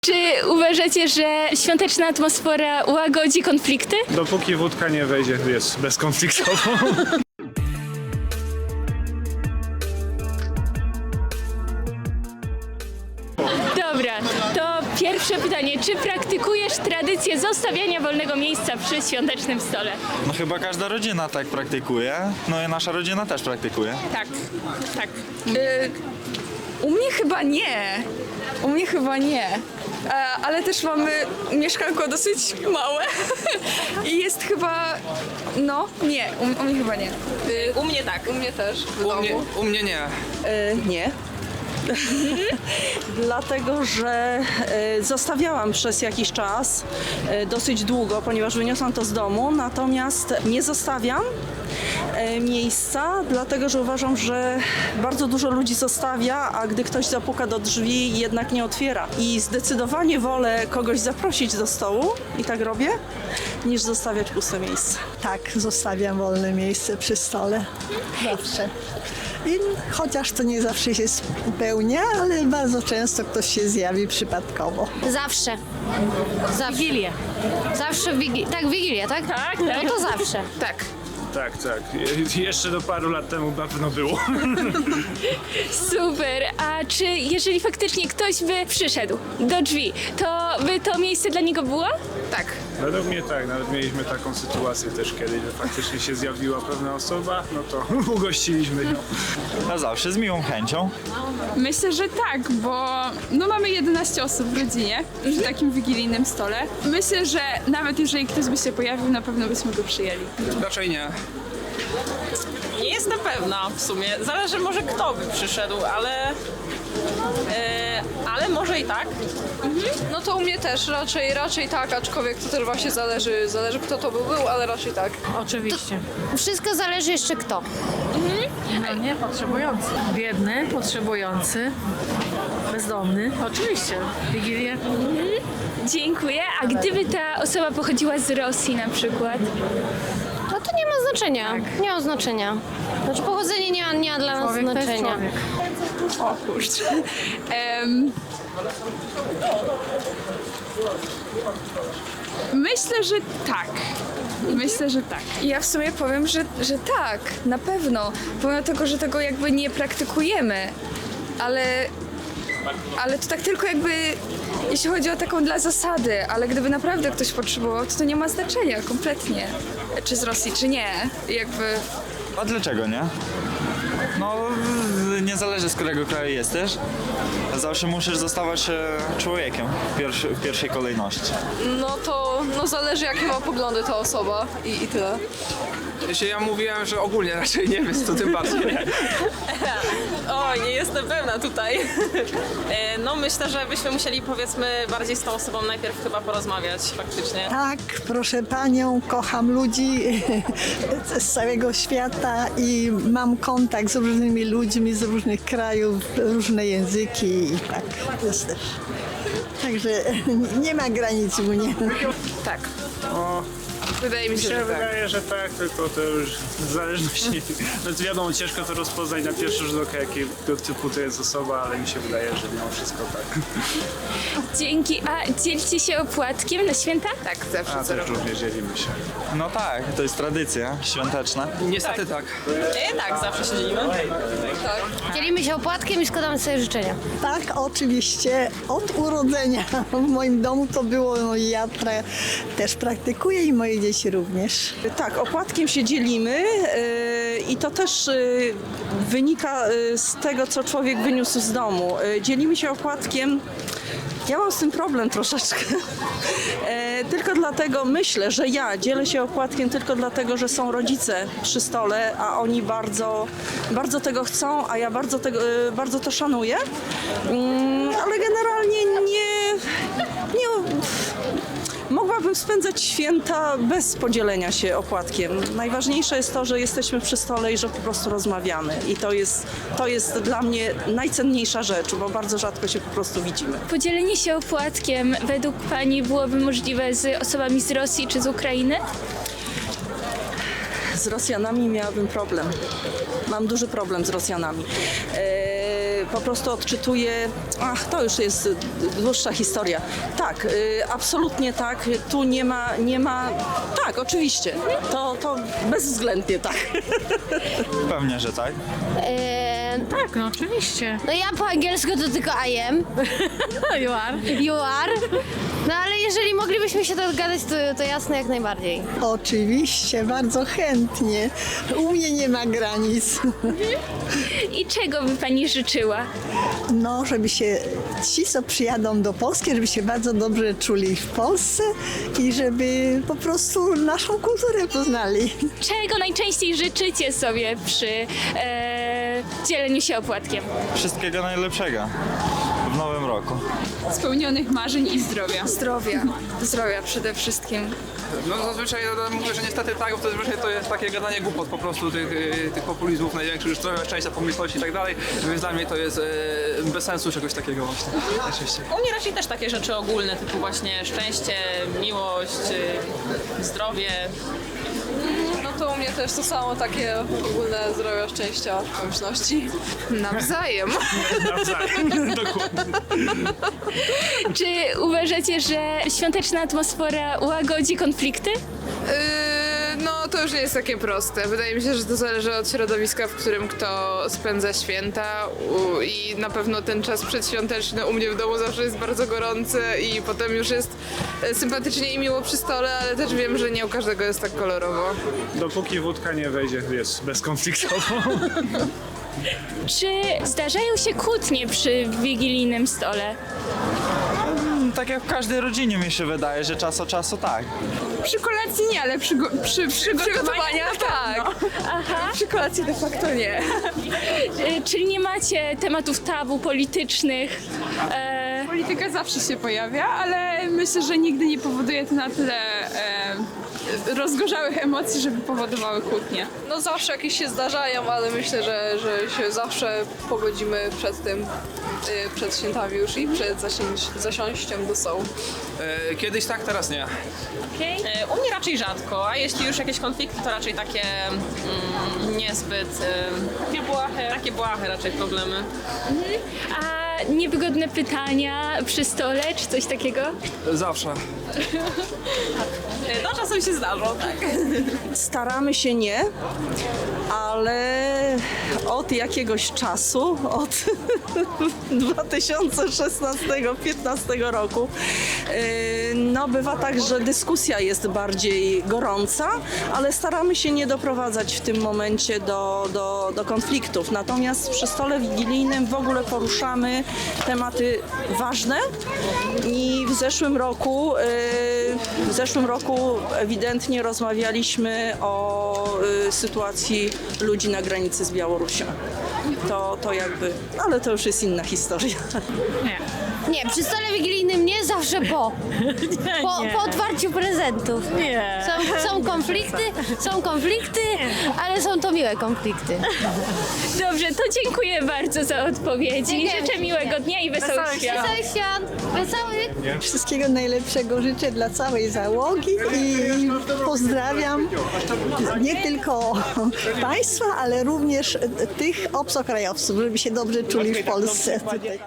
Czy uważacie, że świąteczna atmosfera łagodzi konflikty? Dopóki wódka nie wejdzie, jest bezkonfliktowo. Dobra, to pierwsze pytanie. Czy praktykujesz tradycję zostawiania wolnego miejsca przy świątecznym stole? No chyba każda rodzina tak praktykuje, no i nasza rodzina też praktykuje. Tak, tak. U mnie chyba nie. U mnie chyba nie. Ale też mamy mieszkanko dosyć małe i jest chyba, no nie, u mnie chyba nie. U mnie tak. U mnie też. U mnie nie. Nie. Dlatego, że zostawiałam przez jakiś czas, dosyć długo, ponieważ wyniosłam to z domu, natomiast nie zostawiam miejsca, dlatego, że uważam, że bardzo dużo ludzi zostawia, a gdy ktoś zapuka do drzwi, jednak nie otwiera. I zdecydowanie wolę kogoś zaprosić do stołu, i tak robię, niż zostawiać puste miejsce. Tak, zostawiam wolne miejsce przy stole. Zawsze. I chociaż to nie zawsze się spełnia, ale bardzo często ktoś się zjawi przypadkowo. Zawsze. Wigilię. Zawsze tak, Wigilię, tak? Tak, No tak. to zawsze. Tak. Tak, tak. Jeszcze do paru lat temu na pewno było. Super. A czy jeżeli faktycznie ktoś by przyszedł do drzwi, to by to miejsce dla niego było? Tak. Według mnie tak, nawet mieliśmy taką sytuację też kiedyś, że faktycznie się zjawiła pewna osoba, no to ugościliśmy ją. A zawsze z miłą chęcią. Myślę, że tak, bo no mamy 11 osób w rodzinie przy takim wigilijnym stole. Myślę, że nawet jeżeli ktoś by się pojawił, na pewno byśmy go przyjęli. Raczej nie. Nie jestem pewna w sumie. Zależy może kto by przyszedł, ale może i tak. No to u mnie też raczej tak, aczkolwiek to też właśnie zależy kto to był, ale raczej tak. Oczywiście. Wszystko zależy jeszcze kto. No nie, potrzebujący. Biedny, potrzebujący, bezdomny. Oczywiście. Wigilię. Dziękuję. A gdyby ta osoba pochodziła z Rosji na przykład? No to nie ma znaczenia. Nie ma znaczenia. Znaczy pochodzenie nie ma dla nas Człowiek to jest znaczenia. człowiek. O kurczę. Myślę, że tak. Myślę, że tak. Ja w sumie powiem, że tak, na pewno. Pomimo tego, że tego jakby nie praktykujemy, ale to tak tylko jakby, jeśli chodzi o taką dla zasady, ale gdyby naprawdę ktoś potrzebował, to nie ma znaczenia kompletnie, czy z Rosji, czy nie. Jakby A dlaczego nie? No, nie zależy z którego kraju jesteś. Zawsze musisz zostawać człowiekiem w pierwszej kolejności. No to zależy jakie ma poglądy ta osoba i tyle. Jeśli ja mówiłem, że ogólnie raczej nie, więc to tym bardziej nie. O, nie jestem pewna tutaj. No myślę, że byśmy musieli powiedzmy bardziej z tą osobą najpierw chyba porozmawiać faktycznie. Tak, proszę panią, kocham ludzi z całego świata i mam kontakt z różnymi ludźmi z różnych krajów, różne języki i tak jest też. Także nie ma granic u mnie. Tak. O, Wydaje mi mi się, się że tak. wydaje, że tak, tylko to już w zależności. No wiadomo, ciężko to rozpoznać na pierwszy rzut oka, jakiego typu to jest osoba, ale mi się wydaje, że mimo wszystko tak. Dzięki. A dzielcie się opłatkiem na święta? Tak, zawsze A co też również dzielimy się. No tak, to jest tradycja świąteczna. Niestety tak. Tak, zawsze się dzielimy. Dzielimy się opłatkiem i składamy sobie życzenia. Tak, oczywiście, od urodzenia w moim domu to było, no i ja też praktykuję i moje dzieci również. Tak, opłatkiem się dzielimy i to też wynika z tego, co człowiek wyniósł z domu. Dzielimy się opłatkiem. Ja mam z tym problem troszeczkę. Tylko dlatego myślę, że ja dzielę się opłatkiem tylko dlatego, że są rodzice przy stole, a oni bardzo, bardzo tego chcą, a ja bardzo to szanuję. Ale generalnie nie mogłabym spędzać święta bez podzielenia się opłatkiem. Najważniejsze jest to, że jesteśmy przy stole i że po prostu rozmawiamy. I to jest dla mnie najcenniejsza rzecz, bo bardzo rzadko się po prostu widzimy. Podzielenie się opłatkiem według Pani byłoby możliwe z osobami z Rosji czy z Ukrainy? Z Rosjanami miałabym problem. Mam duży problem z Rosjanami. po prostu odczytuję, to już jest dłuższa historia. Tak, absolutnie tak, tu nie ma, tak, oczywiście, to bezwzględnie tak. Pewnie, że tak. Tak, no oczywiście. No ja po angielsku to tylko I am. You are. You are. No ale jeżeli moglibyśmy się dogadać, to jasne jak najbardziej. Oczywiście, bardzo chętnie. U mnie nie ma granic. I czego by pani życzyła? No, żeby się ci, co przyjadą do Polski, żeby się bardzo dobrze czuli w Polsce i żeby po prostu naszą kulturę poznali. Czego najczęściej życzycie sobie przy dzieleniu się opłatkiem? Wszystkiego najlepszego w nowym roku. Spełnionych marzeń i zdrowia. Zdrowia przede wszystkim. No zazwyczaj mówię, że niestety tak, bo zazwyczaj to jest takie gadanie głupot po prostu tych populizmów największych, już trochę szczęścia, pomyślności i tak dalej, więc dla mnie to jest bez sensu czegoś takiego właśnie. Oczywiście. U mnie raczej też takie rzeczy ogólne, typu właśnie szczęście, miłość, zdrowie. No to u mnie też to samo, takie ogólne zdrowia, szczęścia, pomyślności. Nawzajem. Nawzajem, dokładnie. Czy uważacie, że świąteczna atmosfera łagodzi konflikty? No to już nie jest takie proste. Wydaje mi się, że to zależy od środowiska, w którym kto spędza święta i na pewno ten czas przedświąteczny u mnie w domu zawsze jest bardzo gorący i potem już jest sympatycznie i miło przy stole, ale też wiem, że nie u każdego jest tak kolorowo. Dopóki wódka nie wejdzie, jest bezkonfliktowo. Czy zdarzają się kłótnie przy wigilijnym stole? Tak jak w każdej rodzinie mi się wydaje, że czas od czasu tak. Przy kolacji nie, ale przy przygotowaniach tak. Aha. Przy kolacji de facto nie. Czyli nie macie tematów tabu politycznych? Polityka zawsze się pojawia, ale myślę, że nigdy nie powoduje to na tyle rozgorzałych emocji, żeby powodowały kłótnie. No zawsze jakieś się zdarzają, ale myślę, że się zawsze pogodzimy przed tym, przed świętami już i przed zasiąściem do stołu. Kiedyś tak, teraz nie. U mnie raczej rzadko, a jeśli już jakieś konflikty, to raczej takie niezbyt... Takie błahe raczej problemy. A niewygodne pytania przy stole, czy coś takiego? Zawsze. No czasem się zdarzą, tak. Staramy się nie, ale od jakiegoś czasu, od 2016-15 roku, no bywa tak, że dyskusja jest bardziej gorąca, ale staramy się nie doprowadzać w tym momencie do konfliktów. Natomiast przy stole wigilijnym w ogóle poruszamy tematy ważne i w zeszłym roku ewidentnie rozmawialiśmy o sytuacji ludzi na granicy z Białorusią. To jakby, ale to już jest inna historia. Nie, przy stole wigilijnym nie, zawsze po otwarciu prezentów. Nie. Są konflikty, ale są to miłe konflikty. Dobrze, to dziękuję bardzo za odpowiedzi. Życzę miłego dnia i wesołych świąt. Wesołych świąt! Wesołych! Wszystkiego najlepszego życzę dla całej załogi i pozdrawiam nie tylko Państwa, ale również tych obcokrajowców, żeby się dobrze czuli w Polsce. Tutaj.